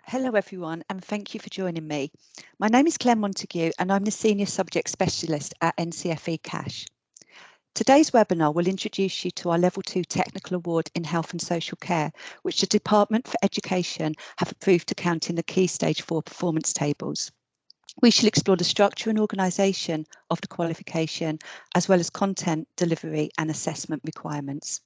Hello everyone and thank you for joining me. My name is Claire Montague and I'm the Senior Subject Specialist at NCFE Cash. Today's webinar will introduce you to our Level 2 Technical Award in Health and Social Care, which the Department for Education have approved to count in the Key Stage 4 performance tables. We shall explore the structure and organisation of the qualification, as well as content, delivery and assessment requirements.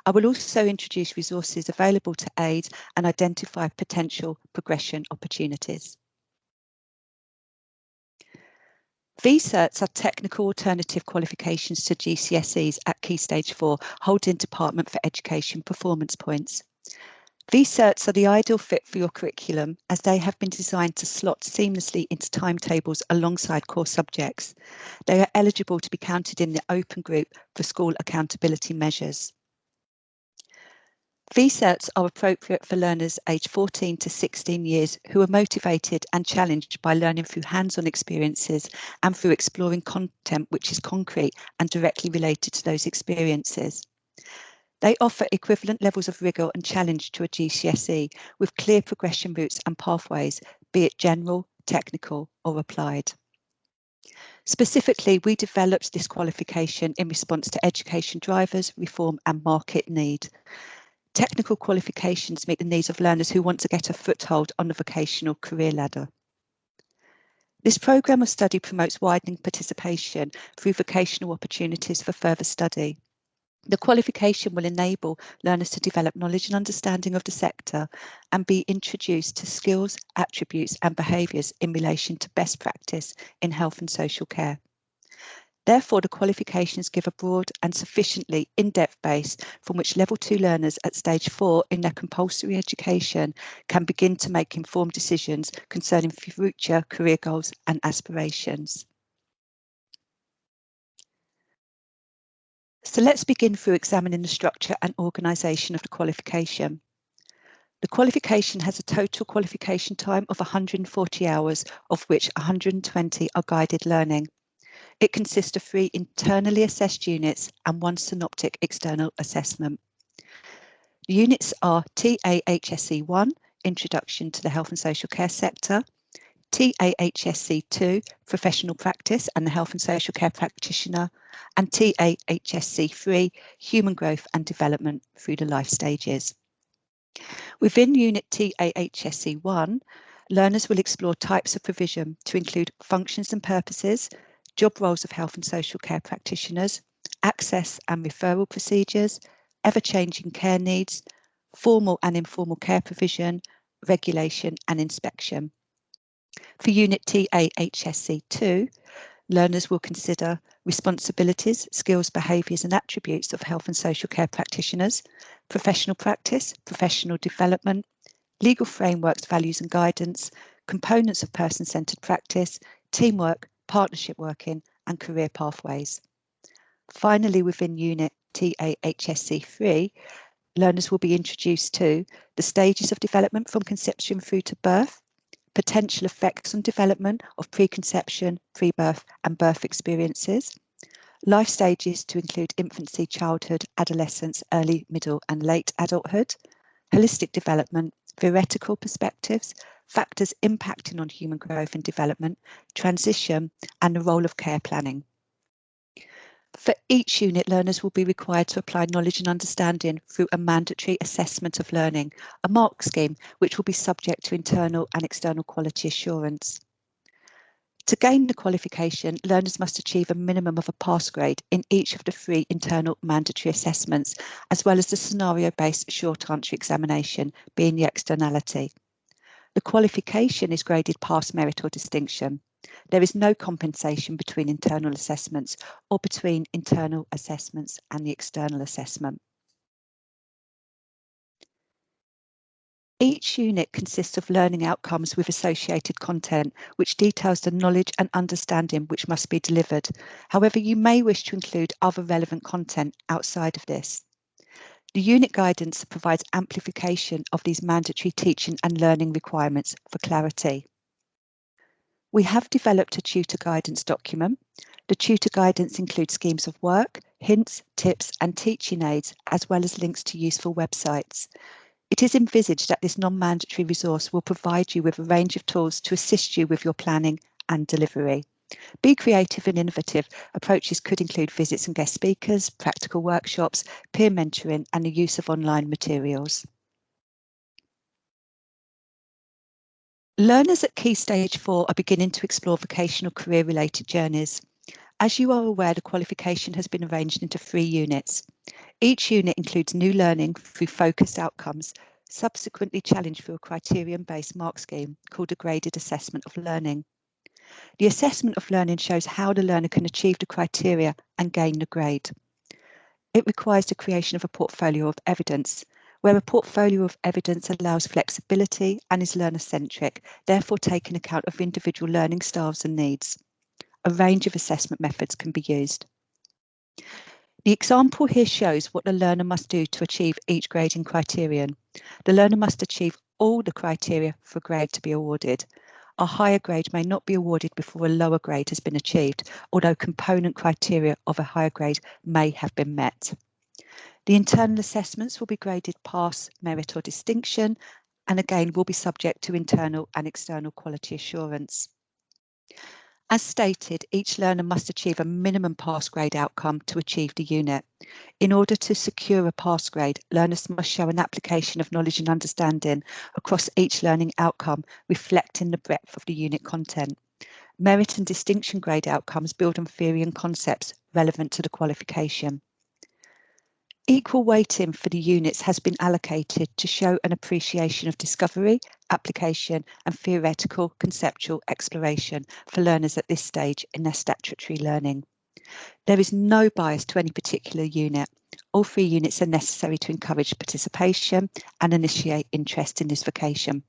I will also introduce resources available to aid and identify potential progression opportunities. Certs are technical alternative qualifications to GCSEs at Key Stage 4, holding Department for Education performance points. Certs are the ideal fit for your curriculum as they have been designed to slot seamlessly into timetables alongside core subjects. They are eligible to be counted in the open group for school accountability measures. Certs are appropriate for learners aged 14 to 16 years who are motivated and challenged by learning through hands-on experiences and through exploring content which is concrete and directly related to those experiences. They offer equivalent levels of rigour and challenge to a GCSE with clear progression routes and pathways, be it general, technical or applied. Specifically, we developed this qualification in response to education drivers, reform and market need. Technical qualifications meet the needs of learners who want to get a foothold on the vocational career ladder. This programme of study promotes widening participation through vocational opportunities for further study. The qualification will enable learners to develop knowledge and understanding of the sector and be introduced to skills, attributes and behaviours in relation to best practice in health and social care. Therefore, the qualifications give a broad and sufficiently in-depth base from which Level 2 learners at Stage 4 in their compulsory education can begin to make informed decisions concerning future career goals and aspirations. So let's begin through examining the structure and organisation of the qualification. The qualification has a total qualification time of 140 hours, of which 120 are guided learning. It consists of 3 internally assessed units and 1 synoptic external assessment. The units are TAHSC 1, Introduction to the Health and Social Care Sector, TAHSC 2, Professional Practice and the Health and Social Care Practitioner, and TAHSC 3, Human Growth and Development through the Life Stages. Within Unit TAHSC 1, learners will explore types of provision to include functions and purposes, job roles of health and social care practitioners, access and referral procedures, ever-changing care needs, formal and informal care provision, regulation and inspection. For Unit TAHSC 2, learners will consider responsibilities, skills, behaviours and attributes of health and social care practitioners, professional practice, professional development, legal frameworks, values and guidance, components of person-centred practice, teamwork, partnership working and career pathways. Finally, within Unit TAHSC 3, learners will be introduced to the stages of development from conception through to birth, potential effects on development of preconception, pre-birth and birth experiences, life stages to include infancy, childhood, adolescence, early, middle and late adulthood, holistic development, theoretical perspectives, factors impacting on human growth and development, transition and the role of care planning. For each unit, learners will be required to apply knowledge and understanding through a mandatory assessment of learning, a mark scheme which will be subject to internal and external quality assurance. To gain the qualification, learners must achieve a minimum of a pass grade in each of the 3 internal mandatory assessments, as well as the scenario-based short answer examination being the externality. The qualification is graded pass, merit or distinction. There is no compensation between internal assessments or between internal assessments and the external assessment. Each unit consists of learning outcomes with associated content, which details the knowledge and understanding which must be delivered. However, you may wish to include other relevant content outside of this. The unit guidance provides amplification of these mandatory teaching and learning requirements for clarity. We have developed a tutor guidance document. The tutor guidance includes schemes of work, hints, tips and teaching aids, as well as links to useful websites. It is envisaged that this non-mandatory resource will provide you with a range of tools to assist you with your planning and delivery. Be creative and innovative. Approaches could include visits and guest speakers, practical workshops, peer mentoring, and the use of online materials. Learners at Key Stage 4 are beginning to explore vocational career-related journeys. As you are aware, the qualification has been arranged into 3 units. Each unit includes new learning through focused outcomes, subsequently challenged through a criterion-based mark scheme called a graded assessment of learning. The assessment of learning shows how the learner can achieve the criteria and gain the grade. It requires the creation of a portfolio of evidence, where a portfolio of evidence allows flexibility and is learner-centric, therefore taking account of individual learning styles and needs. A range of assessment methods can be used. The example here shows what the learner must do to achieve each grading criterion. The learner must achieve all the criteria for a grade to be awarded. A higher grade may not be awarded before a lower grade has been achieved, although component criteria of a higher grade may have been met. The internal assessments will be graded pass, merit or distinction, and again will be subject to internal and external quality assurance. As stated, each learner must achieve a minimum pass grade outcome to achieve the unit. In order to secure a pass grade, learners must show an application of knowledge and understanding across each learning outcome, reflecting the breadth of the unit content. Merit and distinction grade outcomes build on theory and concepts relevant to the qualification. Equal weighting for the units has been allocated to show an appreciation of discovery, application and theoretical conceptual exploration for learners at this stage in their statutory learning. There is no bias to any particular unit. All 3 units are necessary to encourage participation and initiate interest in this vocation.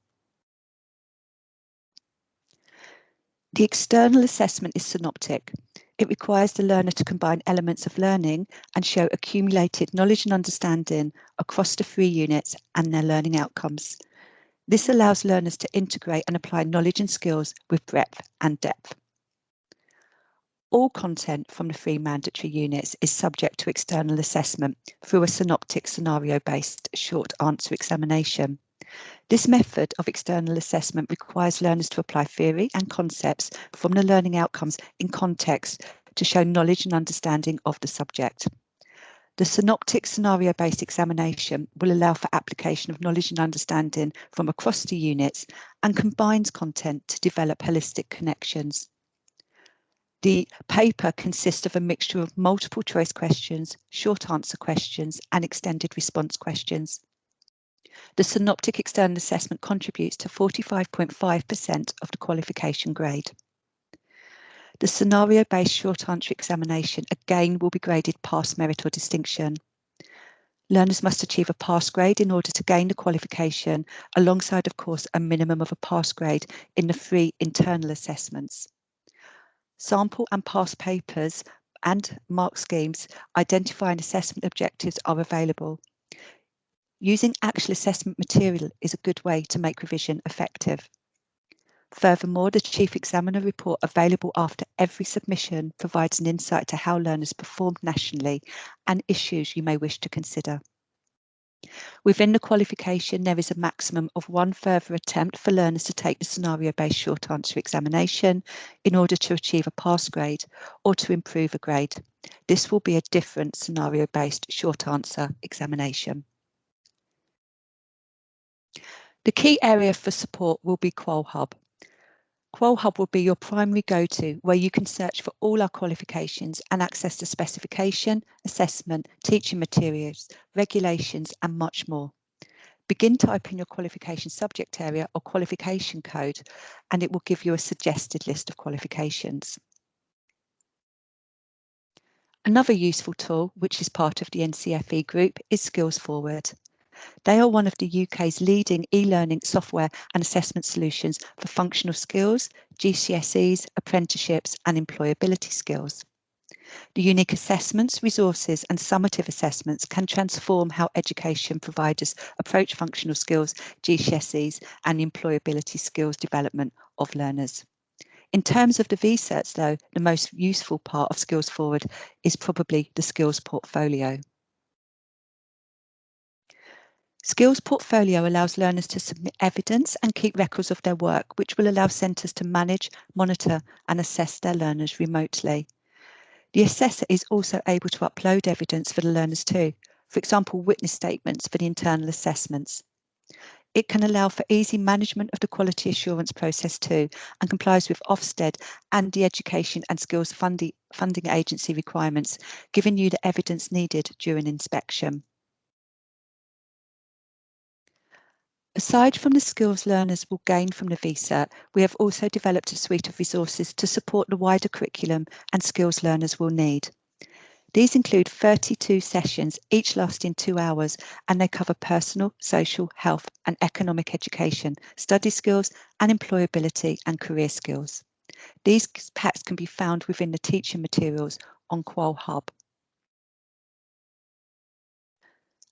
The external assessment is synoptic. It requires the learner to combine elements of learning and show accumulated knowledge and understanding across the 3 units and their learning outcomes. This allows learners to integrate and apply knowledge and skills with breadth and depth. All content from the 3 mandatory units is subject to external assessment through a synoptic scenario-based short answer examination. This method of external assessment requires learners to apply theory and concepts from the learning outcomes in context to show knowledge and understanding of the subject. The synoptic scenario-based examination will allow for application of knowledge and understanding from across the units and combines content to develop holistic connections. The paper consists of a mixture of multiple choice questions, short answer questions, and extended response questions. The synoptic external assessment contributes to 45.5% of the qualification grade. The scenario-based short answer examination again will be graded pass, merit or distinction. Learners must achieve a pass grade in order to gain the qualification, alongside, of course, a minimum of a pass grade in the 3 internal assessments. Sample and pass papers and mark schemes identifying assessment objectives are available. Using actual assessment material is a good way to make revision effective. Furthermore, the Chief Examiner report available after every submission provides an insight to how learners performed nationally and issues you may wish to consider. Within the qualification, there is a maximum of 1 further attempt for learners to take the scenario-based short answer examination in order to achieve a pass grade or to improve a grade. This will be a different scenario-based short answer examination. The key area for support will be QolHub. QolHub will be your primary go-to, where you can search for all our qualifications and access the specification, assessment, teaching materials, regulations and much more. Begin typing your qualification subject area or qualification code and it will give you a suggested list of qualifications. Another useful tool, which is part of the NCFE group, is SkillsForward. They are one of the UK's leading e-learning software and assessment solutions for functional skills, GCSEs, apprenticeships and employability skills. The unique assessments, resources and summative assessments can transform how education providers approach functional skills, GCSEs and employability skills development of learners. In terms of the Certs, though, the most useful part of SkillsForward is probably the SkillsPortfolio. SkillsPortfolio allows learners to submit evidence and keep records of their work, which will allow centres to manage, monitor and assess their learners remotely. The assessor is also able to upload evidence for the learners too, for example, witness statements for the internal assessments. It can allow for easy management of the quality assurance process too, and complies with Ofsted and the Education and Skills Funding Agency requirements, giving you the evidence needed during inspection. Aside from the skills learners will gain from the vCert, we have also developed a suite of resources to support the wider curriculum and skills learners will need. These include 32 sessions, each lasting 2 hours, and they cover personal, social, health and economic education, study skills and employability and career skills. These packs can be found within the teaching materials on QolHub.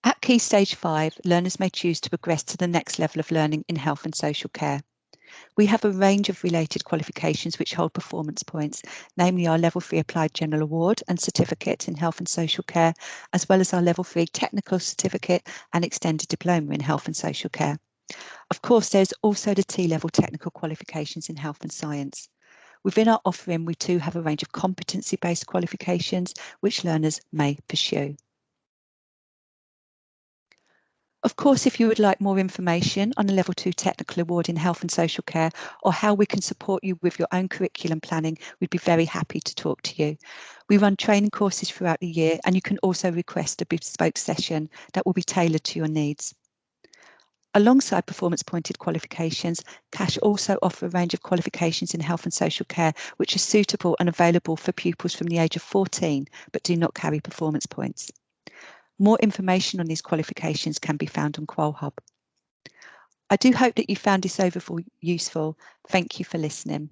At Key Stage 5, learners may choose to progress to the next level of learning in health and social care. We have a range of related qualifications which hold performance points, namely our Level 3 Applied General Award and Certificate in Health and Social Care, as well as our Level 3 Technical Certificate and Extended Diploma in Health and Social Care. Of course, there's also the T-Level Technical Qualifications in Health and Science. Within our offering, we too have a range of competency-based qualifications which learners may pursue. Of course, if you would like more information on the Level 2 Technical Award in Health and Social Care or how we can support you with your own curriculum planning, we'd be very happy to talk to you. We run training courses throughout the year and you can also request a bespoke session that will be tailored to your needs. Alongside performance-pointed qualifications, CASH also offer a range of qualifications in health and social care which are suitable and available for pupils from the age of 14 but do not carry performance points. More information on these qualifications can be found on QolHub. I do hope that you found this overview useful. Thank you for listening.